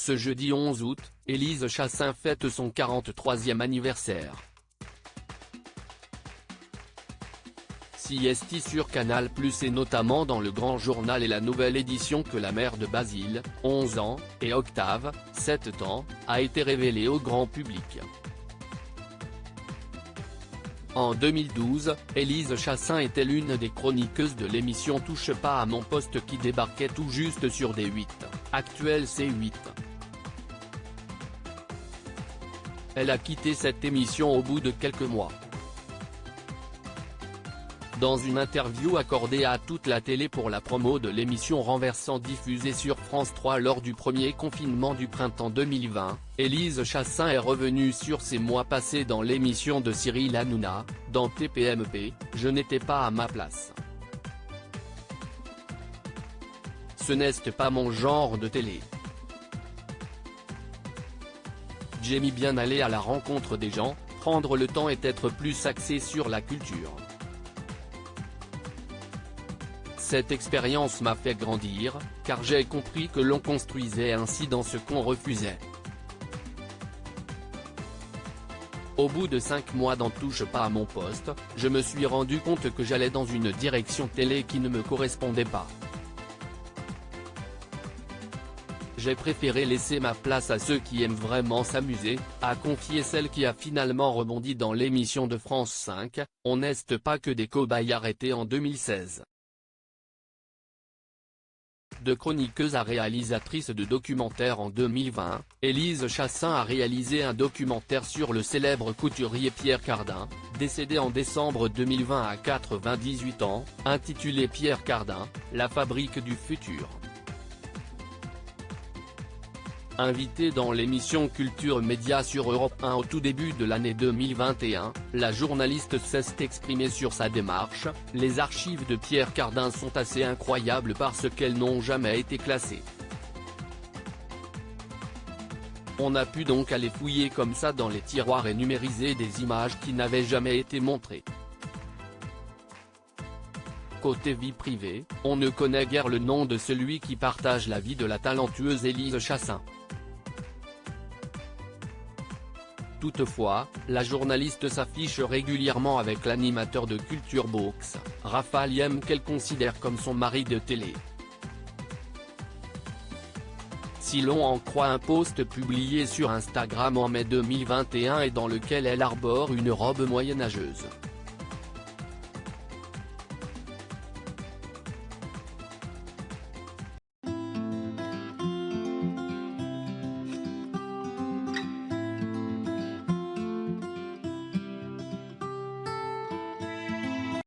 Ce jeudi 11 août, Élise Chassaing fête son 43e anniversaire. CST sur Canal+ et notamment dans Le Grand Journal et la nouvelle édition que la mère de Basile, 11 ans, et Octave, 7 ans, a été révélée au grand public. En 2012, Élise Chassaing était l'une des chroniqueuses de l'émission Touche pas à mon poste qui débarquait tout juste sur D8, actuel C8. Elle a quitté cette émission au bout de quelques mois. Dans une interview accordée à toute la télé pour la promo de l'émission Renversant diffusée sur France 3 lors du premier confinement du printemps 2020, Élise Chassaing est revenue sur ces mois passés dans l'émission de Cyril Hanouna, dans TPMP, Je n'étais pas à ma place. Ce n'est pas mon genre de télé. J'aime bien aller à la rencontre des gens, prendre le temps et être plus axé sur la culture. Cette expérience m'a fait grandir, car j'ai compris que l'on construisait ainsi dans ce qu'on refusait. Au bout de 5 mois dans Touche pas à mon poste, je me suis rendu compte que j'allais dans une direction télé qui ne me correspondait pas. J'ai préféré laisser ma place à ceux qui aiment vraiment s'amuser, a confié celle qui a finalement rebondi dans l'émission de France 5, On n'est pas que des cobayes arrêtés en 2016. De chroniqueuse à réalisatrice de documentaires en 2020, Élise Chassaing a réalisé un documentaire sur le célèbre couturier Pierre Cardin, décédé en décembre 2020 à 98 ans, intitulé Pierre Cardin, la fabrique du futur. Invitée dans l'émission Culture Média sur Europe 1 au tout début de l'année 2021, la journaliste s'est exprimée sur sa démarche. Les archives de Pierre Cardin sont assez incroyables parce qu'elles n'ont jamais été classées. On a pu donc aller fouiller comme ça dans les tiroirs et numériser des images qui n'avaient jamais été montrées. Côté vie privée, on ne connaît guère le nom de celui qui partage la vie de la talentueuse Élise Chassaing. Toutefois, la journaliste s'affiche régulièrement avec l'animateur de Culture Box, Raphaël Yem qu'elle considère comme son mari de télé. Si l'on en croit un post publié sur Instagram en mai 2021 et dans lequel elle arbore une robe moyenâgeuse.